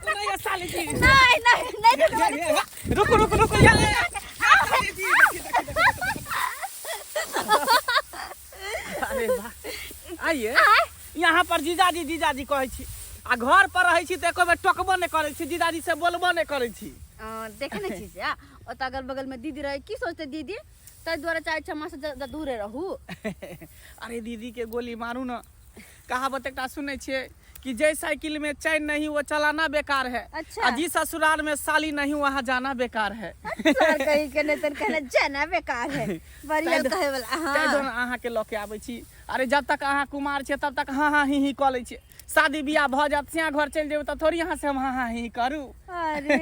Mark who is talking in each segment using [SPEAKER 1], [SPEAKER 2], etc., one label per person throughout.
[SPEAKER 1] नहीं साली जी
[SPEAKER 2] नहीं
[SPEAKER 1] रुको रुको रुको अरे वाह आइए यहाँ पर जीजाजी कहै छी आ घर पर रहै छी त एको बेर टकबो नहीं करै छी जीजाजी से बोलबो नहीं करै छी
[SPEAKER 2] देखे नहीं छी या ओत अगल बगल में दीदी रहे की सोचते दीदी तै द्वारा चाहे छमा से दूरे रहू
[SPEAKER 1] अरे दीदी के गोली मारू न कहावत एकटा सुनै छियै कि जय साइकिल में चैन नहीं वो चलाना बेकार है।
[SPEAKER 2] अच्छा।
[SPEAKER 1] जिस ससुराल में साली नहीं वहाँ जाना बेकार है।
[SPEAKER 2] सर कहीं के नहीं कहना जाना बेकार है बढ़िया कहे वाला हां
[SPEAKER 1] दोन अहाँ के लके आबै छी अरे जब तक अहाँ कुमार छे तब तक हां हां ही क लै छी शादी बियाह भ जात सिया घर चल जेब त थोड़ी यहाँ से हम हां हां ही करू
[SPEAKER 2] अरे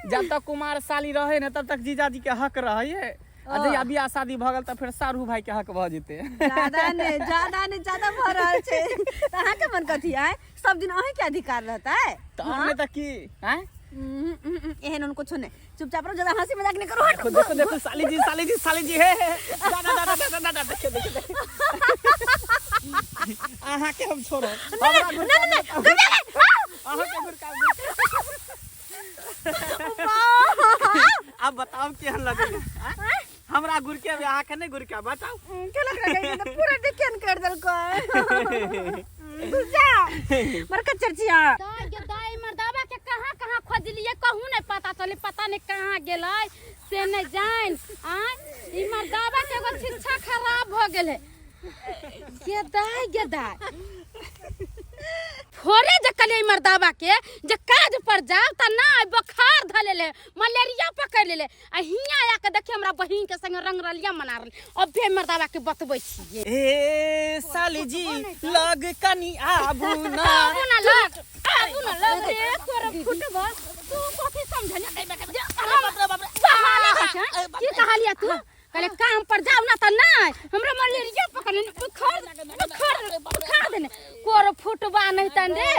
[SPEAKER 1] जब तक कुमार साली रहे न तब तक जीजाजी के हक रहे अजय बियाह शादी भ गेल त फिर सारू भाई के हक भ जेते
[SPEAKER 2] ज्यादा भ रहल छे अहाँ के मन कथी है सब दिन अहीं के अधिकार रहता है
[SPEAKER 1] त हमने त की हैं
[SPEAKER 2] एहन उनको कुछ नहीं चुपचाप रहो ज्यादा हंसी मजाक नहीं करो
[SPEAKER 1] देखो देखो साली जी हे दादा देखो अहाँ के हम छोड़ो अहाँ के फिर अब बताओ केहन लगे हमरा गुरके अहाँ के नहीं गुरके बताओ
[SPEAKER 2] के लग रहा है पूरा डिकेन कर देल को जा मर का चर्चिया दाई मर्दावा के कहां खोजलिए कहू नहीं पता चले पता नहीं कहां गेलै से नहीं जान आ ई मर्दावा के एगो शिक्षा खराब हो गेल है के दाई फोरे जकले मर्दावा के जे काज पर जाओ त ना बुखार ध ले मलेरिया पकड़ ले आ हिया आ के देखे हमरा बहिन के संग रंग रलिया मना रहल अबे मर्दावा के बतबै छी
[SPEAKER 1] ए साली जी लग कनी आबू ना
[SPEAKER 2] लग रे तोर फुटबा तू कथि समझ नहीं की कहलिया तू कहले काम पर जाओ ना त नहीं हमरा मलेरिया पकड़ ले बुखार देने कोर फुटबा नहीं तन रे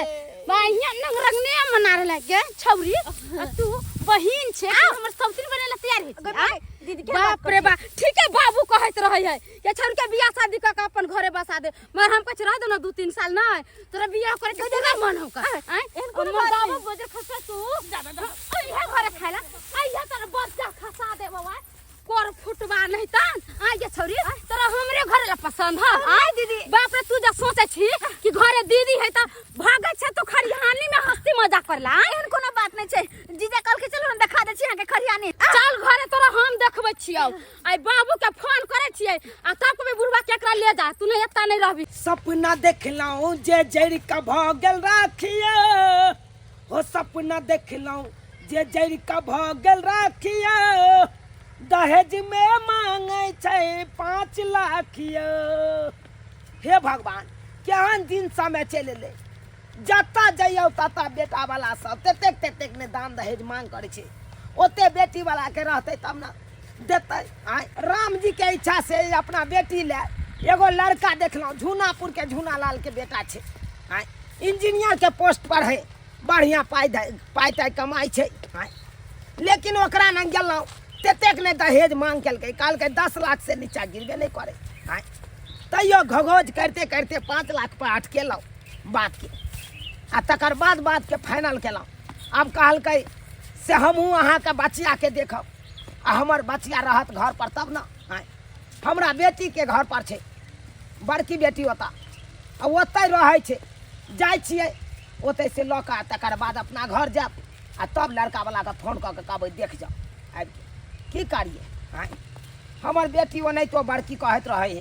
[SPEAKER 2] बाहिया नंग रंगने मना रहल के छौरी तू बहिन छे हमर सब दिन बनेला तैयार है दीदी के बाप रे बा ठीक है बाबू कहत रहै है ये छौरी के बियाह शादी क के अपन घरे बसा दे मगर हम कछ रह दो ना 2-3 साल ना तोरा बियाह करे के देगा मन हो का एन बाबू बजे खसा तू इहे घरे खाइला आइया तोरा बच्चा खसा दे बाबा कोर फुटबा नहीं तन आगे छौरी तोरा हमरे घरे ला पसंद है आ दीदी बाप रे तू जा सोचे छी कि घरे दीदी है त भागे छ तो खरिहानी में हंसी मजाक करला एहन कोनो बात नहीं छै जीजा कल के चलो हम दिखा दे छी यहां के खरिहानी चल घरे तोरा हम देखबै छियौ आई बाबू के फोन करे छियै आ तब के बुढ़वा केकरा ले जा तू नहीं एता नहीं रहबी
[SPEAKER 1] सपना देखलौ जे जड़ का भ गेल राखिया हो सपना देखलौ जे जड़ का भ गेल राखिया दहेज में मांगे छै 5 लाख हे भगवान केहन दिन समय चले ले जता जइयो तता बेटा वाला सब तेतेक ने दान दहेज मांग करे छै ओते बेटी वाला के रहते तब ना देते राम जी के इच्छा से अपना बेटी ले एगो लड़का देखलो झूनापुर के झूनालाल के बेटा छे इंजीनियर के पोस्ट पर है बढ़िया पाई कमाई छै लेकिन ओकरा न गेलो तेतेक ने दहेज मांग के काल के 10 लाख से नीचा गिरबे नहीं करे तैयो घगोज करते करते 5 लाख पर अटकेलौ बात के आ तकर बाद बात के फाइनल केलौ अब कहल के से हमहू अहाँ के बचिया के देखब आ हमर बचिया रहत घर पर तब ना हमरा बेटी के घर पर छे बड़की बेटी होता आ ओतै रहै छे जाय छियै ओतै से लऽ कऽ तकर बाद अपना घर जाब आ तब लड़का वाला के फोन कऽ के कहबै देख जाओ आबि की करिए हमर बेटी ओ नहीं तो बड़की कहत रहे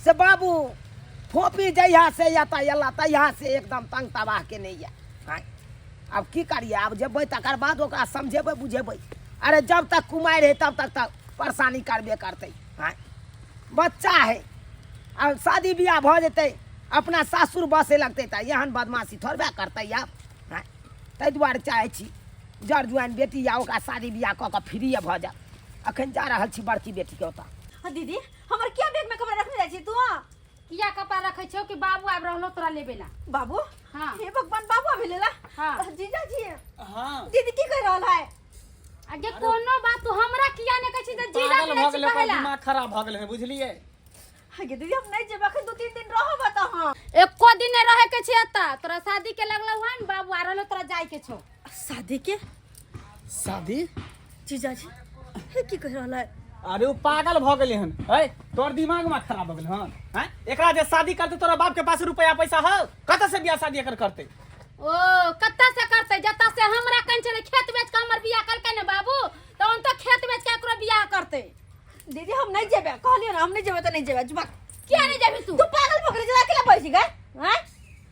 [SPEAKER 1] से बाबू फोपी जइहा से यता एला तहिया से एकदम तंग तबाह के नहीं है अब की करिए अब जेबै तकर बाद ओकरा समझेबै बुझेबै अरे जब तक कुमार है तब तक परेशानी करबे करते बच्चा है अब शादी बियाह भ जेतै अपना सासुर बसे लगते त एहन बदमाशी थोड़बे करते अब ताहि दुआरे चाहे छी जड़ जुआन बेटी या ओकरा शादी बियाह कऽ के फ्री भ जाए अखन जा रहल छी बड़की बेटी के ओता
[SPEAKER 2] दीदी हमर क्या बैग में कपड़ा रखने जाइ छी तू किया कपड़ा रखै छौ कि बाबू आब रहलो तोरा लेबे ला बाबू हां हे भगवान बाबू आबे लेला हां जीजा जी हां दीदी की कह रहल है आगे कोनो बात तू हमरा किया ने कहै छी त जीजा के नहीं कहला
[SPEAKER 1] दिमाग खराब भ गेल है बुझलिए
[SPEAKER 3] हागे दीदी हम नहीं जेबा के 2-3 दिन रहब त हां
[SPEAKER 2] एको दिन नहीं रहे के छै त तोरा शादी के लगल हुआ न बाबू आ रहलो तोरा जाय के छौ
[SPEAKER 3] शादी के
[SPEAKER 4] शादी
[SPEAKER 3] जीजाजी हे की कह रहल है
[SPEAKER 4] अरे वो पागल भ गेले हन है तोर दिमाग में खराब हो गेल हन हैं एकरा जे शादी करते तोरा बाप के पास रुपया पैसा है कत से बियाह शादी एकर करते
[SPEAKER 2] ओ कत्ता से करते जत्ता से हमरा कन चले खेत बेच के हमर बियाह करके न बाबू तो उन तो खेत बेच के एकरो बियाह करते
[SPEAKER 3] दीदी हम नहीं जेबे कहलियो ना हम नहीं जेबे त नहीं जेबे जुबा
[SPEAKER 2] क्या नहीं जाबी तू
[SPEAKER 3] तू पागल पकड़े जला के पैसे गए हैं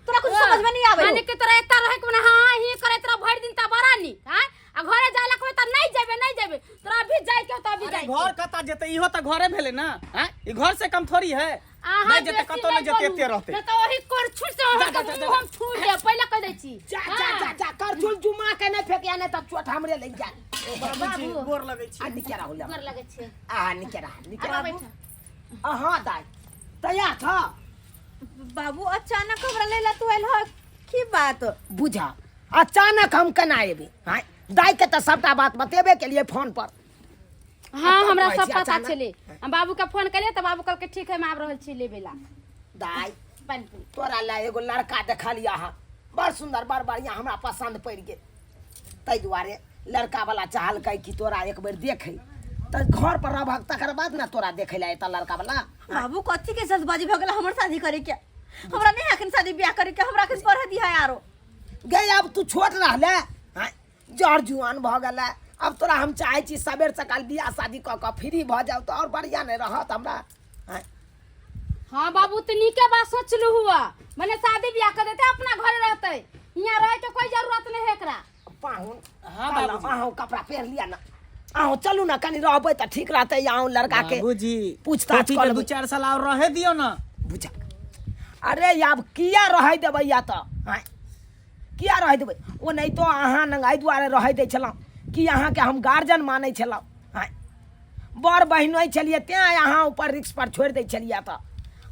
[SPEAKER 3] तोरा कुछ समझ में नहीं आवे
[SPEAKER 2] माने के तोरा एता रहे के हां ही करे तोरा भर दिन त बड़ा नी हैं आ घरे जायला कहबे त नहीं जेबे तोरा अभी जाय के त अभी जाय
[SPEAKER 4] घर कता जेते इहो त घरे भेले ना हैं ई घर से कम थोड़ी है नहीं जेते कतो नहीं जेते एते रहते
[SPEAKER 2] त ओही कर छुट से हम छूट दे पहले कह दै छी
[SPEAKER 1] जा कर झुल जुमा के नहीं फेकिया नहीं तब चोट हमरे लग जा
[SPEAKER 4] बाबूजी गोर लगै छी
[SPEAKER 1] आ निकेरा होला
[SPEAKER 2] कर लगे छे
[SPEAKER 1] आ निकेरा
[SPEAKER 2] बैठ
[SPEAKER 1] हां दाई तैयार था
[SPEAKER 3] बाबू अचानक हमरा लेला तू आइल ह की बात
[SPEAKER 1] बुझा अचानक हम केना एबे हां दाई के त सबटा बात बतेबे के लिए फोन पर
[SPEAKER 2] हां
[SPEAKER 1] अब
[SPEAKER 2] हमरा
[SPEAKER 1] कहै
[SPEAKER 2] सब
[SPEAKER 1] छी
[SPEAKER 2] पता
[SPEAKER 1] अचानक।
[SPEAKER 2] चले हम बाबू के फोन करिए त बाबू कहल के ठीक है हम आब रहल छी लेबेला
[SPEAKER 1] दाई
[SPEAKER 2] पानी पी
[SPEAKER 1] तोरा ला एगो लड़का देखलिया हा बड़ सुंदर बड़ बढ़िया हमरा पसंद पड़ गेल तै दुआरे लड़का वाला चाहल कह कि तोरा एक बेर देखे त घर पर रहब तकर बाद ना तोरा देखे ला एता लड़का वाला
[SPEAKER 3] बाबू कथी के जल्दबाजी भ गेल हमर शादी करे के हमरा नहीं हकन शादी ब्याह करे के हमरा के पढ़ दिया यारो
[SPEAKER 1] गए अब तू छोट रहले हां जड़ जुआन भ गेले अब तोरा हम चाहे छी सबेर सकाल बियाह शादी क के फ्री भ जाऊ तो और बढ़िया नहीं रहत हमरा हां
[SPEAKER 2] हां बाबू त नीके बात सोचलु हुआ माने शादी ब्याह कर देते अपना घर रहते यहाँ रहे के कोई जरूरत नहीं है एकरा
[SPEAKER 1] पाहुन
[SPEAKER 4] हाँ,
[SPEAKER 1] हाँ
[SPEAKER 4] बाबूजी।
[SPEAKER 1] बाबूजी कपड़ा पहन लिया ना आओ चलू ना कनी रहबै त ठीक रहते आओ लड़का के
[SPEAKER 4] बाबूजी
[SPEAKER 1] पूछताछ
[SPEAKER 4] पोती
[SPEAKER 1] कर
[SPEAKER 4] के
[SPEAKER 1] लेबै।
[SPEAKER 4] 2-4 साल और रहे दियो ना
[SPEAKER 1] बुझा अरे अब किया रह देबै या त हां किया रह देबै ओ नहीं तो अहाँ नंगाई दुआरे रह दे छलौ कि अहाँ के हम गार्जियन मानै छलौ हां बड़ बहिनोई छलिए ते अहाँ ऊपर रिक्स पर छोड़ दे छलिए त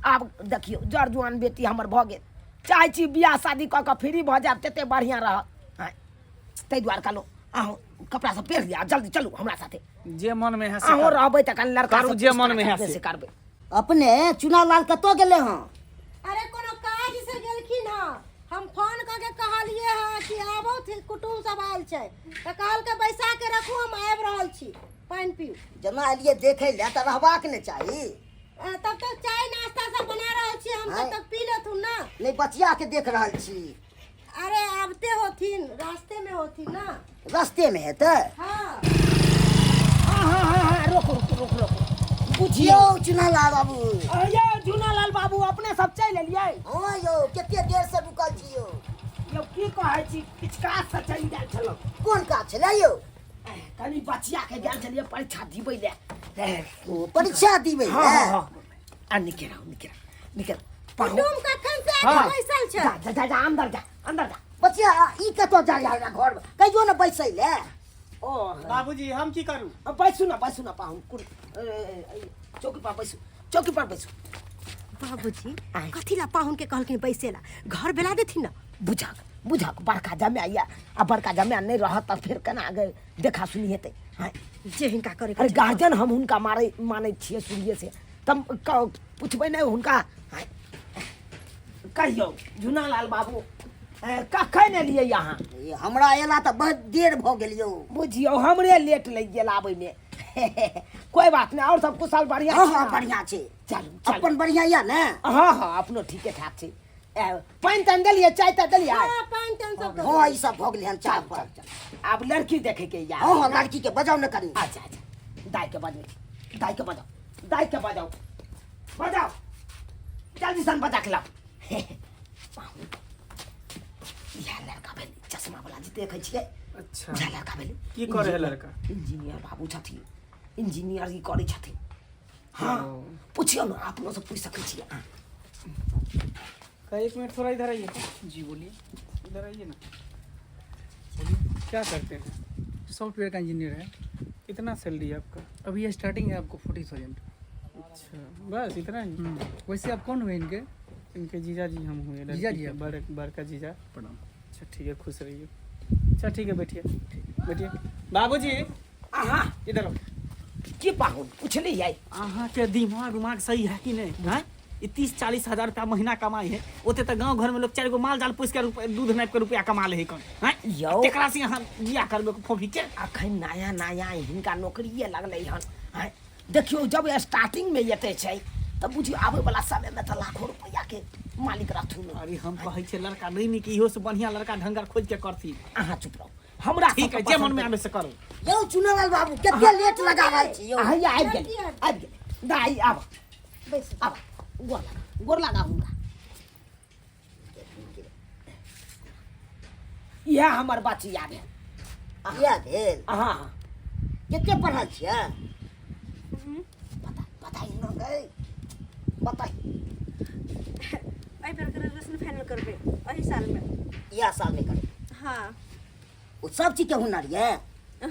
[SPEAKER 1] आब देखियो जड़ जुआन बेटी हमर भ गेल चाहे छी बियाह शादी क के फ्री भ जाब तते बढ़िया रह हां तै दुआरे कहलो अहाँ कपड़ा सब पहिर लिया जल्दी चलू हमरा साथे
[SPEAKER 4] जे मन में है से
[SPEAKER 1] अहाँ
[SPEAKER 4] कर।
[SPEAKER 1] रहबै त कन लड़का
[SPEAKER 4] करू
[SPEAKER 1] सब
[SPEAKER 4] जे मन में है
[SPEAKER 1] से
[SPEAKER 4] से।
[SPEAKER 1] करबै
[SPEAKER 5] अपने चुनाव लाल कतो गेले हँ
[SPEAKER 6] अरे कोनो काज से गेलखिन ह हम फोन करके कहलिए ह कि आबो थे कुटुम सब आयल छै त कहल के बैसा के रखू हम आबि रहल छी पानी पीऊ
[SPEAKER 5] जना एलिए देखे ले तऽ रहबाक ने चाही
[SPEAKER 6] तब तक चाय नाश्ता सब बना रहल छी हम
[SPEAKER 5] आय।
[SPEAKER 6] तब तक पी लेथुन ना
[SPEAKER 5] नहीं बचिया के देख रहल छी
[SPEAKER 6] अरे आबते होथिन रास्ते में होथिन ना
[SPEAKER 5] रस्ते में हेतै
[SPEAKER 6] हाँ
[SPEAKER 1] हाँ रोक
[SPEAKER 5] बुझियो चुनाव लाल बाबू
[SPEAKER 1] ये झूनालाल बाबू अपने सब चल एलिए
[SPEAKER 5] हाँ यौ कते देर से रुकल छी यौ
[SPEAKER 1] यौ की कहै छी किछ काज से चल गेल छलौ
[SPEAKER 5] कोन काज छलै यौ
[SPEAKER 1] कनी बचिया के गेल छलिए परीक्षा दिबै ले
[SPEAKER 5] ओ परीक्षा दिबै
[SPEAKER 1] हाँ
[SPEAKER 5] ने?
[SPEAKER 1] हाँ आ निकेरा
[SPEAKER 6] कुटुम कखन से
[SPEAKER 4] हाँ।
[SPEAKER 6] आके बैसल छै
[SPEAKER 1] जा अंदर जा
[SPEAKER 5] बचिया ई कतो जाइ है घर में कहियो ने बैसै ले
[SPEAKER 1] ओ
[SPEAKER 4] बाबूजी हम की करू
[SPEAKER 1] बैसू ना पाहुन चौकी पर बैसू
[SPEAKER 3] बाबूजी
[SPEAKER 1] आय।
[SPEAKER 3] कथी ला पाहुन के कहलकिन बैसेला घर बेला देथिन ना
[SPEAKER 1] बुझा बड़का जमे आइया आ बड़का जमे नहीं रहत त फिर केना आगे देखा सुनी हेतै हां
[SPEAKER 3] जे हिनका करे
[SPEAKER 1] अरे गार्जियन हम हुनका मानै छियै सूर्य से तम पूछबै नहीं हुनका हां कहियो झूनालाल बाबू कखन एलियै यहाँ
[SPEAKER 5] ये हमरा एला तऽ बहुत देर भ गेल यौ
[SPEAKER 1] बुझियो हमरे लेट लग गेल आबै में कोई बात नहीं और सब कुशल बढ़िया
[SPEAKER 5] हाँ
[SPEAKER 1] छै
[SPEAKER 5] हाँ
[SPEAKER 1] ने?
[SPEAKER 5] बढ़िया छै
[SPEAKER 1] चलू
[SPEAKER 5] अपन बढ़िया या ने
[SPEAKER 1] हाँ अपनो ठीके ठाक छै पानि तानि देलियै चाय ताय देलियै
[SPEAKER 6] हाँ पानी टाइम सब दो।
[SPEAKER 5] हाँ ई सब भ गेल हन चाय पर
[SPEAKER 1] आब लड़की देखे के या
[SPEAKER 5] हाँ हाँ लड़की के बजाउ न करी
[SPEAKER 1] अच्छा दाई के बजाओ जल्दी सन बजा के लाओ यह लड़का भेल चश्मा वाला जे देखे छियै
[SPEAKER 4] अच्छा
[SPEAKER 1] यह लड़का भेल
[SPEAKER 4] की करे है लड़का
[SPEAKER 1] इंजीनियर बाबू छथिन इंजीनियर ई करै छथिन हाँ पूछियो ना अपनो से पूछ सकै छियै
[SPEAKER 4] एक मिनट थोड़ा इधर आइए जी बोलिए इधर आइए ना बोलिए क्या करते हैं
[SPEAKER 7] सॉफ्टवेयर का इंजीनियर है।
[SPEAKER 4] कितना सैलरी है आपका
[SPEAKER 7] अभी ये स्टार्टिंग है आपको 40,000।
[SPEAKER 4] अच्छा बस इतना ही
[SPEAKER 7] वैसे आप कौन हुए इनके?
[SPEAKER 4] इनके जीजा जी हम हुए लड़की
[SPEAKER 7] जीजा जी
[SPEAKER 4] के,
[SPEAKER 7] आप?
[SPEAKER 4] बड़का जीजा
[SPEAKER 7] प्रणाम।
[SPEAKER 4] अच्छा ठीक है खुश रहिए अच्छा ठीक है बैठिए बाबूजी
[SPEAKER 1] हाँ
[SPEAKER 4] इधर आओ
[SPEAKER 1] की पाहुन पूछली है
[SPEAKER 4] अहाँ के दिमाग सही है कि नहीं हैं? ये 30-40 हजार रुपया महीना कमाई है ओते तो गांव घर में लोग 4 गो माल जाल पोस के दूध नाप के रुपया कमा ले कौन हैं
[SPEAKER 1] यौ
[SPEAKER 4] तेकरा से यहाँ बिया करबे फोफी के
[SPEAKER 1] अखन नया नया हिनका नौकरिए लगलै हन हैं देखियो जब स्टार्टिंग में एते छै तब बुझियो आबै वाला समय में तो लाखों रुपया के मालिक रहथुन
[SPEAKER 4] अरे हम कहै छै लड़का नहीं नी कि इहो से बढ़िया लड़का ढंगर खोज के करती
[SPEAKER 1] अहाँ चुप रहो हमरा
[SPEAKER 4] ठीक है जे मन में आवे से करो
[SPEAKER 5] यौ चुनालाल बाबू कते लेट लगा रहल छी यौ
[SPEAKER 1] अहाँ आबि गेल दाई आब
[SPEAKER 6] बैस
[SPEAKER 1] आब गोर लगा हुनका यह हमर बाची याद है
[SPEAKER 5] किया भेल
[SPEAKER 1] हाँ
[SPEAKER 5] कते पढ़ल छियै
[SPEAKER 1] बताई न गई बताई
[SPEAKER 3] एहि बेर ग्रेजुएशन फाइनल करबै एहि साल में।
[SPEAKER 5] इएह साल में करबै
[SPEAKER 3] हाँ
[SPEAKER 5] ओ सब चीज के हुनर ये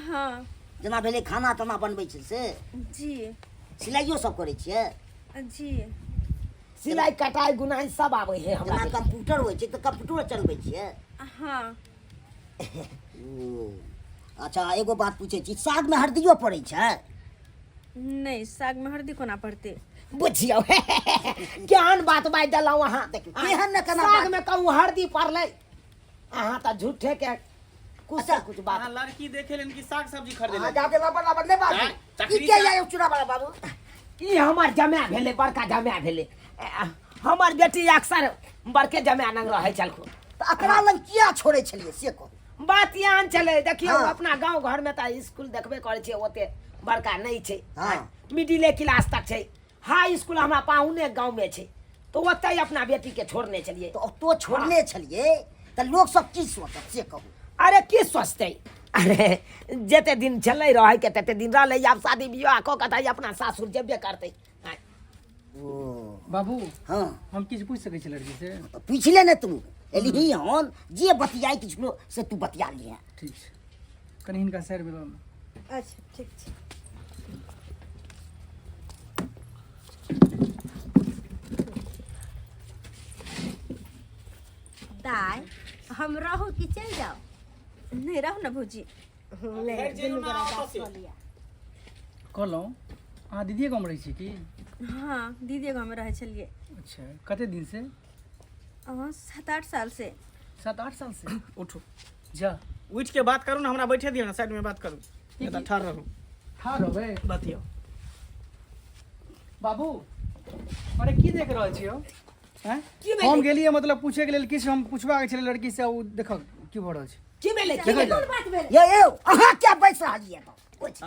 [SPEAKER 3] हाँ
[SPEAKER 5] जेना भेलै खाना ताना बनबै छै से
[SPEAKER 3] जी
[SPEAKER 5] सिलाइयो सब करै छियै
[SPEAKER 3] जी
[SPEAKER 1] सिलाई कटाई गुनाई सब आवे है
[SPEAKER 5] जेना
[SPEAKER 1] हमरा
[SPEAKER 5] कंप्यूटर होइ छै तऽ कंप्यूटर चलबै छियै
[SPEAKER 3] हाँ
[SPEAKER 5] ओ, अच्छा एगो बात पूछै छी साग में हरदियो पड़ै छै
[SPEAKER 3] नहीं साग में हल्दी कोना पड़ते।
[SPEAKER 1] बुझियो केहन बात बाजि देलहुँ अहाँ
[SPEAKER 5] केहन न केना
[SPEAKER 1] साग
[SPEAKER 5] बात-
[SPEAKER 1] में कहूँ हरदी पड़लै अहाँ तऽ झूठे के कुछ कुछ बात
[SPEAKER 4] अहाँ लड़की देखे लेन कि साग सब्जी खरीदे
[SPEAKER 5] अहाँ
[SPEAKER 4] ले
[SPEAKER 5] जाके लबर लबर नहीं बात
[SPEAKER 4] हैं?
[SPEAKER 5] ई
[SPEAKER 4] चक्री
[SPEAKER 5] के
[SPEAKER 4] से-
[SPEAKER 5] ये चूड़ा वाला बाबू
[SPEAKER 1] ई हमर जमाय भेलै बड़का जमाय भेलै हमर बेटी अक्सर बड़के जमाय लग रहै छलखुन
[SPEAKER 5] तऽ एकरा लग किया छोड़ै छलियै से कहू
[SPEAKER 1] बात यहाँ चले देखियो
[SPEAKER 5] हाँ।
[SPEAKER 1] अपना गांव घर में तो स्कूल देखबे करे छे ओते बड़का नहीं छे
[SPEAKER 5] हाँ।
[SPEAKER 1] मिडिले क्लास तक छे हाई स्कूल हमरा पाहुने गांव में छे तो ओते अपना बेटी के छोड़ने चलिए
[SPEAKER 5] तो तो छोड़ने छलियै तऽ लोग सब की सोचत से कहू
[SPEAKER 1] अरे की सोचते अरे जेते दिन चले रहे के तेते दिन रहले अब शादी विवाह को कतई अपना सासुर जेबे करते
[SPEAKER 5] ओ
[SPEAKER 7] बाबू
[SPEAKER 5] हाँ
[SPEAKER 7] हम किछु पूछ सकै छी लड़की से
[SPEAKER 5] पूछले ने तू एलिही हन जे बतियाई किछु से तू बतिया लिहे
[SPEAKER 7] ठीक छै कनि हिनका सैर मिलो ने
[SPEAKER 6] अच्छा ठीक छै
[SPEAKER 3] दाय हम रहू कि चल जाओ। नहीं रहू ना भौजी।
[SPEAKER 7] कहलहुँ अहाँ दीदिए गाँवमे रहै छी की
[SPEAKER 3] हाँ दीदी गाँव में रहे छलिए।
[SPEAKER 7] अच्छा कते दिन से
[SPEAKER 3] 7-8 साल से।
[SPEAKER 7] 7-8 साल से
[SPEAKER 4] उठो
[SPEAKER 7] जा
[SPEAKER 4] उठ के बात करू ना हमरा बैठे दियो ना साइड में बात करू ये तो ठाड़ रहू
[SPEAKER 7] ठाढ़ रहबै
[SPEAKER 4] बतियो
[SPEAKER 7] बाबू अरे की देख रहल छी यौ हैं
[SPEAKER 1] की भेलै?
[SPEAKER 7] हम गेलियै मतलब पूछे के लेल किछु हम पुछबाक छलै लड़की से ओ देखक की भऽ रहल छै
[SPEAKER 1] की भेलै
[SPEAKER 7] देखल जाय।
[SPEAKER 6] बात भेल
[SPEAKER 5] ये अहाँ क्या बैस रहलियै तो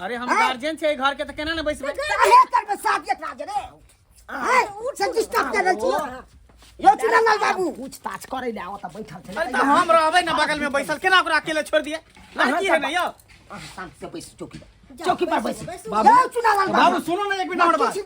[SPEAKER 4] अरे हम गार्जियन छे घर के तो केना ने बैसबे
[SPEAKER 5] काहे करबै साथ एकरा जे रे हैं से डिस्टर्ब कर रहल छी यो चुनालाल बाबू
[SPEAKER 1] पूछताछ करे ले आओ त बैठल छले
[SPEAKER 4] अरे तो हम रहबै ना बगल में बैसल केना ओकरा अकेले छोड़ दिए लड़की है ना यो
[SPEAKER 1] शांत से बैस चौकी पर बैस
[SPEAKER 5] यो चुनालाल
[SPEAKER 4] बाबू सुनो ना एक मिनट हमर बात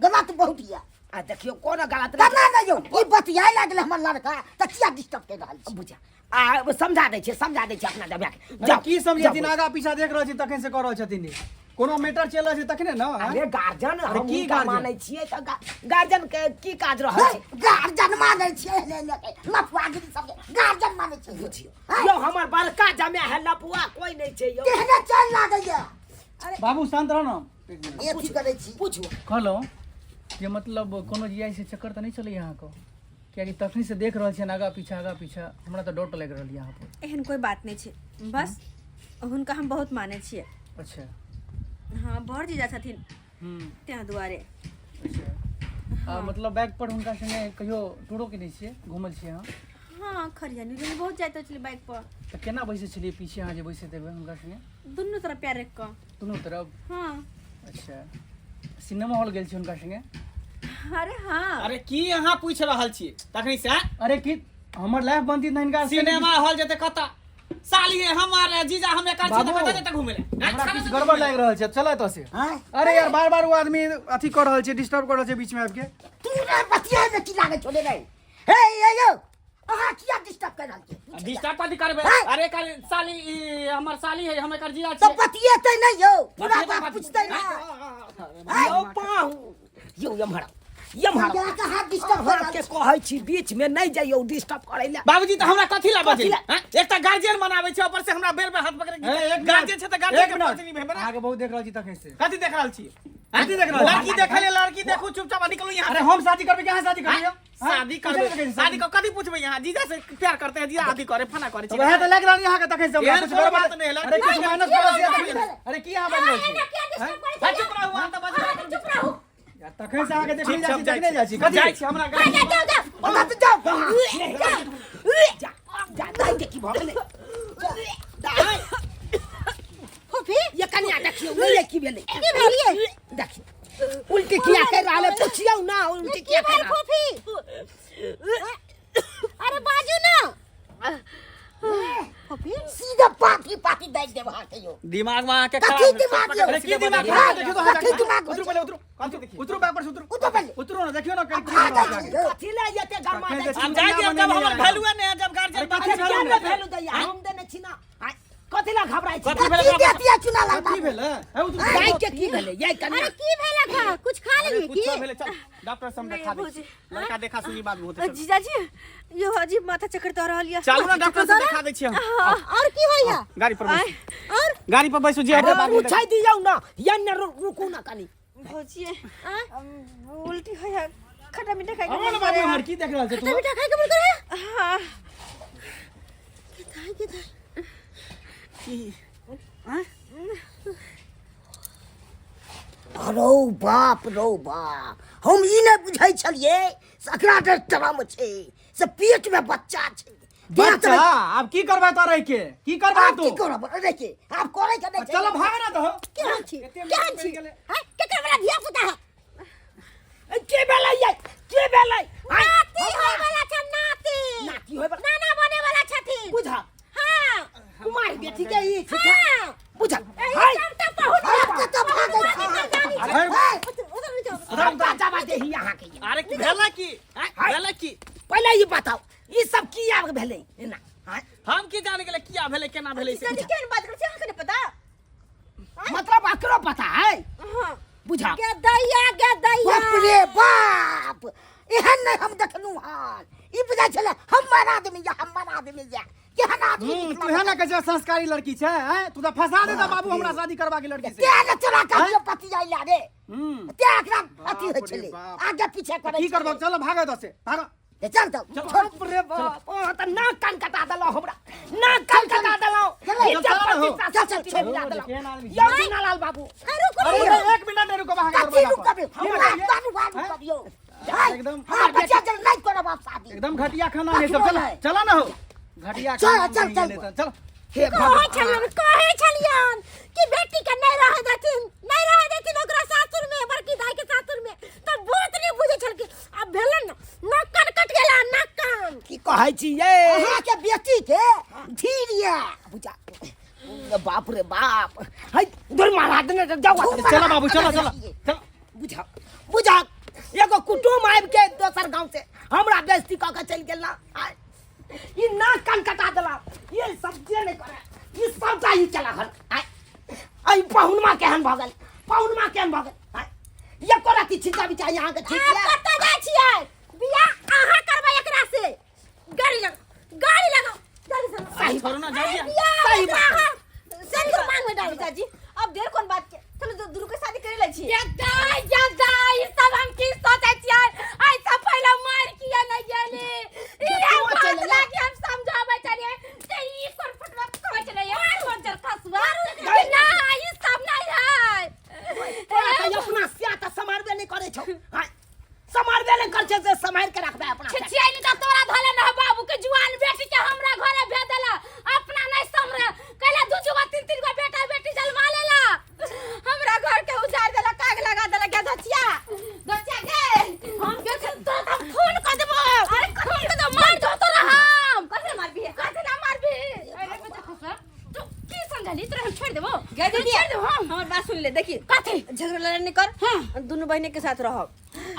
[SPEAKER 5] गलत बहुत या
[SPEAKER 1] आ देखियो कोन गलत
[SPEAKER 5] करना नहीं यो ई बतियाए लागल हमर लड़का त किया डिस्टर्ब कर रहल छी
[SPEAKER 1] बुझा आ समझा दै छै अपना जब
[SPEAKER 7] अरे की समझेथिन आगा पीछा देख रहल छी तखन से कह रहल छथिन ई। कोनो मैटर चल रहल छै तखने न
[SPEAKER 1] अरे गार्जियन
[SPEAKER 7] अरे
[SPEAKER 1] हम
[SPEAKER 7] की
[SPEAKER 1] की
[SPEAKER 7] गार्जियन?
[SPEAKER 1] मानै छियै त गार्जियन के की काज रहै छै
[SPEAKER 5] गार्जियन मानै छियै लफुआगिरी सब गार्जियन मानै छियै
[SPEAKER 1] बुझियो यो हमर बड़का जमे है लपुआ कोई नहीं छै यो
[SPEAKER 5] केहने चल लागैया
[SPEAKER 7] बाबू शांत रह न एक मिनट
[SPEAKER 5] ये की करै छी
[SPEAKER 1] पूछू
[SPEAKER 7] कहलहुँ जे मतलब कोनो जिया से चक्कर तऽ नहीं चलै यहाँ को कियाकि तखनी से देख रहल छियन आगा पीछा हमरा तऽ डर लागि रहल यहाँ पर
[SPEAKER 3] एहन कोई बात नहीं छे। बस हुनका हम बहुत माने छिए।
[SPEAKER 7] अच्छा
[SPEAKER 3] हाँ बड़ जीजा छथिन त्या दुआरे।
[SPEAKER 7] अच्छा आ मतलब बैग पर हुनका संगे कहियो टूरो केने छियै घुमल छियै अहाँ
[SPEAKER 3] हाँ खरियानी दुनू बहुत जाइत छलिए बाइक पर।
[SPEAKER 7] तऽ केना बैसे छलियै पीछे अहाँ जे बैसैत हेबै हुनका संगे
[SPEAKER 3] दुनू तरफ प्यार रख कऽ।
[SPEAKER 7] दुनू तरफ
[SPEAKER 3] हाँ
[SPEAKER 7] अच्छा सिनेमा हॉल गेल छी हुनका संगे
[SPEAKER 3] अरे हाँ
[SPEAKER 4] अरे की अहाँ पूछ रहल छी तखनी से
[SPEAKER 7] अरे की हमर लाइफ बनती न हिनका संगे
[SPEAKER 4] सिनेमा हॉल जते कता साली है हमारे जीजा हमें का
[SPEAKER 7] बाबू,
[SPEAKER 4] कता जते घुमे ले
[SPEAKER 7] हमरा किछु गड़बड़ लागि रहल छै चलै तऽ से
[SPEAKER 5] हैं
[SPEAKER 7] अरे यार बार बार वो आदमी अथी कर रहल छै डिस्टर्ब कर रहल छै बीच में आबि के
[SPEAKER 5] तू रे बतियाए में की लागै छोड़े रे हे यो अहाँ किया डिस्टर्ब कर रहल छी
[SPEAKER 4] डिस्टर्ब कथी करबे
[SPEAKER 5] हैं?
[SPEAKER 4] अरे कर साली ई हमर साली है हमें कर जीजा
[SPEAKER 5] तो
[SPEAKER 4] छे
[SPEAKER 5] बतिएतै नहीं यो पूरा
[SPEAKER 4] बतिएतै,
[SPEAKER 5] बात पूछतै ना
[SPEAKER 1] यो पाहु यो यमहर ये मार
[SPEAKER 5] जरा का हाथ डिस्टर्ब
[SPEAKER 1] हमरा के कहै छी बीच में नहीं जाइयो डिस्टर्ब करै ले।
[SPEAKER 4] बाबूजी तो हमरा कथी ला बजे
[SPEAKER 1] कथी ला?
[SPEAKER 4] हैं? एक त गार्जियन बनावे छै ऊपर से हमरा बेर में हाथ पकड़े
[SPEAKER 7] एक
[SPEAKER 4] गार्जियन छै त गार्जियन के पहुंच नहीं भेबे ना।
[SPEAKER 7] आगे बहुत देख रहल छी तखे से
[SPEAKER 4] कथी देख रहल छी?
[SPEAKER 7] कथी देख रहल छी?
[SPEAKER 4] लड़की देखे ले लड़की देखू चुपचाप निकलू यहाँ
[SPEAKER 7] अरे
[SPEAKER 4] से।
[SPEAKER 7] हम शादी करबे कहां शादी करबे?
[SPEAKER 4] शादी करबे शादी को कथी पूछबे यहाँ? जीजा से प्यार करते हैं, जीजा शादी करे फना करे छी।
[SPEAKER 7] वह तो लग रहल यहाँ के तखे से
[SPEAKER 4] एहन कोनो बात नहीं है,
[SPEAKER 7] अरे
[SPEAKER 4] लड़की
[SPEAKER 7] कुछ माइनस कर अरे की यहाँ बज रहल छी?
[SPEAKER 4] चुप रहू वहां त बज
[SPEAKER 2] चुप रहो।
[SPEAKER 7] या तखे से आगे देखले
[SPEAKER 4] चुपचाप
[SPEAKER 7] जाछी देखने जाछी कथी
[SPEAKER 4] जाइ छी हमरा गाड़ी
[SPEAKER 1] ओला त जाओ जा जा नहीं देखी भ गेलै दाई
[SPEAKER 6] फूफी
[SPEAKER 1] ये कन्या देखियो नहीं की भेलै
[SPEAKER 6] की भेलिए?
[SPEAKER 1] देखियो उल्टी किया कर रहले पूछियो ना उल्टी किया
[SPEAKER 6] की
[SPEAKER 1] कर
[SPEAKER 6] भेल फूफी? अरे बाजू ना फूफी।
[SPEAKER 5] सीधा पाकी पाकी बैठ दे वहां से यो
[SPEAKER 4] दिमाग में आके
[SPEAKER 5] कथी
[SPEAKER 4] खराब
[SPEAKER 5] दिमाग ये?
[SPEAKER 4] अरे की दिमाग
[SPEAKER 5] हाँ,
[SPEAKER 7] देखियो तो
[SPEAKER 5] कथी दिमाग
[SPEAKER 7] उतरो पहले उतरो
[SPEAKER 4] कथी देखिए
[SPEAKER 7] उतरो बैक पर से उतरो
[SPEAKER 5] उतरो पहले।
[SPEAKER 7] उतरो ना देखियो ना कहीं
[SPEAKER 5] भाग
[SPEAKER 7] की
[SPEAKER 5] जाइए।
[SPEAKER 7] आगे
[SPEAKER 1] कथी ले जेते गरमा
[SPEAKER 7] कथी
[SPEAKER 1] दे
[SPEAKER 7] ले
[SPEAKER 4] हम जाए दिए जब हमर वैल्यू नहीं है जब गार्जियन
[SPEAKER 7] अरे कथी
[SPEAKER 1] कथी
[SPEAKER 7] भेल
[SPEAKER 1] ले भेलु दैया हम देने छी ना कथी ला घबराई छी
[SPEAKER 4] कथी भेल
[SPEAKER 5] कथी देतिया चुना ला
[SPEAKER 7] कथी भेल है उतरो
[SPEAKER 1] गाय के की भेलै ये कन्या
[SPEAKER 6] अरे की भेला खा? कुछ खा
[SPEAKER 4] अरे
[SPEAKER 6] लेलिए
[SPEAKER 4] कुछ
[SPEAKER 6] की?
[SPEAKER 4] भेले चल डॉक्टर से हम देखा दे लड़का देखा सुनी बात होते चल
[SPEAKER 3] जीजाजी यो अजीब माथा चक्कर तो रहल या
[SPEAKER 4] चलू ना डॉक्टर से देखा दै छी हम
[SPEAKER 6] और की होइया?
[SPEAKER 4] गाड़ी पर बैसू
[SPEAKER 6] और
[SPEAKER 4] गाड़ी पर बैसू जी
[SPEAKER 1] अरे
[SPEAKER 4] बाबू
[SPEAKER 1] पूछाई दियौ ना ये न रुकू ना कनी
[SPEAKER 3] भौजी उल्टी हो या खट्टा मीठा खाए
[SPEAKER 7] अब ना बाबू हर की देख रहल छै तू
[SPEAKER 6] बेटा खाए के मन करे?
[SPEAKER 3] हां
[SPEAKER 6] खाए के था।
[SPEAKER 5] रो बाप हम ई नहीं बुझाई छलिए सकरा के टरम छै से पेट में बच्चा छै देख
[SPEAKER 7] बच्चा अब की करबा तो रह के की करबा
[SPEAKER 5] आप
[SPEAKER 7] तू
[SPEAKER 5] की करब देखिए आप करे के नहीं
[SPEAKER 7] चलो भाग ना तो
[SPEAKER 6] क्या छी? क्या छी? हां केकर वाला धिया पुता है?
[SPEAKER 1] के भेलै ये के भेलै
[SPEAKER 6] नाती होय वाला छ नाती।
[SPEAKER 1] नाती होय वाला
[SPEAKER 6] नाना बने वाला छथिन।
[SPEAKER 1] बुझा
[SPEAKER 6] हां
[SPEAKER 1] कुमार बेटी के ई छी
[SPEAKER 6] हां
[SPEAKER 1] बुझा
[SPEAKER 6] एही सब त बहुत
[SPEAKER 5] आप तो भागै छी
[SPEAKER 6] उधर भी जाओ।
[SPEAKER 1] जावा दे यहाँ के
[SPEAKER 4] अरे भेला की भेला की
[SPEAKER 1] पहले ये बताओ ये सब किया भेलै एना
[SPEAKER 4] हम की जाने गेले किया भेले केना भेले से
[SPEAKER 3] जीजाजी केन बात कर छै अहाँ पता
[SPEAKER 1] मतलब अकरो पता है
[SPEAKER 3] हां
[SPEAKER 1] बुझा
[SPEAKER 6] के दैया
[SPEAKER 5] बाप रे बाप एहन नहीं हम देखलू हाल ई बुझाई छले हमर आदमी या केहन आदमी
[SPEAKER 7] तू है ना कैसे संस्कारी लड़की छै हैं तू तो फंसा दे बाबू हमरा शादी करवा के लड़की से
[SPEAKER 5] के न चला के पति जाई ला रे
[SPEAKER 7] हम्म
[SPEAKER 5] ते एकरा अथी होय छले आगे पीछे करे
[SPEAKER 7] की करबो चलो भागे दस से भागो
[SPEAKER 5] चल तो
[SPEAKER 1] बाप रे बाप ओ त ना कान कटा देलो हमरा ना कान कटा देलो
[SPEAKER 5] चल
[SPEAKER 1] यो दीनालाल बाबू
[SPEAKER 7] अरे एक मिनट नहीं रुको भागे
[SPEAKER 5] कथी रुकबे हमरा बाबू कबियो
[SPEAKER 7] एकदम
[SPEAKER 5] हां बच्चा जब नहीं करब आप शादी
[SPEAKER 7] एकदम घटिया खाना ये सब चलो चलो ना हो घटिया खाना चल
[SPEAKER 1] हे
[SPEAKER 6] कहे छलियन कि बेटी के नहीं रह देथिन ओकरा सासुर में बड़की दाई के सासुर में त बहुत नहीं बुझे छल कि अब भेलन न कट गेला न कान।
[SPEAKER 1] की कहै छी ये
[SPEAKER 5] अहाँ के बेटी के धीरिया
[SPEAKER 1] बुझा बाप रे बाप है दूर मारा देने जाओ
[SPEAKER 7] चलो बाबू चलो चलो चलो
[SPEAKER 1] बुझा एगो कुटुम आबि के दोसर गांव से हमरा बेइज्जती क के चल गेल ना ई ना कान कटा देला ये सब जे नहीं करे ई सब चाही चला हन आई पहुनमा केहन भ गेल ये कोरा की छिटा बिचा यहां के ठीक
[SPEAKER 6] आप कत जाय छियै? बियाह अहाँ करबै एकरा से। गाड़ी लगाओ जल्दी से।
[SPEAKER 4] सही करो ना जाइए
[SPEAKER 6] सही बात। सिंदूर मांग में डाल
[SPEAKER 3] जीजाजी अब देर कोन बात के चलो दुरु के शादी करे लै छी
[SPEAKER 2] दाई सब हम की सोचै छियै आई सब पहले मार किया नहीं गेली ई बात लागे हम समझाबै छलिए ते ई कोन फटवा कहै छलै यार कोन चल खसवा ना ई सब नहीं है
[SPEAKER 1] तोरा के अपना सिया त समारबे नहीं करे छौ समारबे नहीं कर छै से समार के रखबे अपना
[SPEAKER 2] छियै नहीं त तोरा धले न बाबू के जुआन बेटी के हमरा घरे भेज देला अपना नहीं समरे कहला दू जुआ तीन गो बेटा बेटी जन्मा लेला हमरा घर के उजाड़ देला काग लगा देला के दचिया के हम के तो खून क देबो अरे खून क दो मार दो तोरा हम कैसे मारबी अरे बेटा खसवा तू की समझली तोरा हम छोड़ देबो छोड़ देबो
[SPEAKER 3] हमर बात सुन ले देखिए
[SPEAKER 2] कथी
[SPEAKER 3] झगड़ा लड़ाई नहीं कर हां दोनों बहने के साथ रहो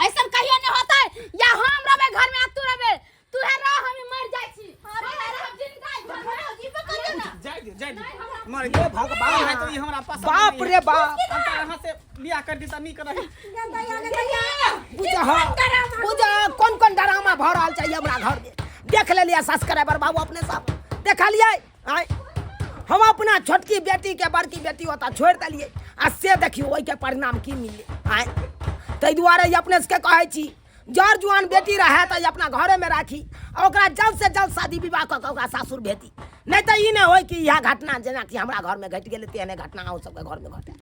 [SPEAKER 2] ऐसा कहियो नहीं होता है या हम रहे घर में तू रहे तू है रह हम मर जाई छी अरे हम जिंदा घर में जीव कर ना
[SPEAKER 4] जाए दे जय मर
[SPEAKER 1] हे
[SPEAKER 4] गए
[SPEAKER 1] भगवान
[SPEAKER 4] है तो ये हमरा पास
[SPEAKER 1] बाप रे बाप
[SPEAKER 4] हम तो यहाँ से बियाह कर दी त नहीं कर रही
[SPEAKER 5] बुझा कौन कौन ड्रामा भर रहल चाहिए हमरा घर में देख लेलिए सब्सक्राइबर बाबू अपने सब देखा लिए आय हम अपना छोटकी बेटी के बड़की बेटी होता छोड़ दिलिए आ से देखियो ओहि के परिणाम की मिले आय ताहि दुआरे अपने से कहै छी जर जुआन बेटी रहे तो अपना घरे में राखी और ओकरा जल्द से जल्द शादी विवाह कऽ के ओकरा सासुर भेती नहीं तो ई नहीं हो कि यह घटना जेना कि हमरा घर में घट गेलै तेहने घटना अहूँ सबके घर में घटे।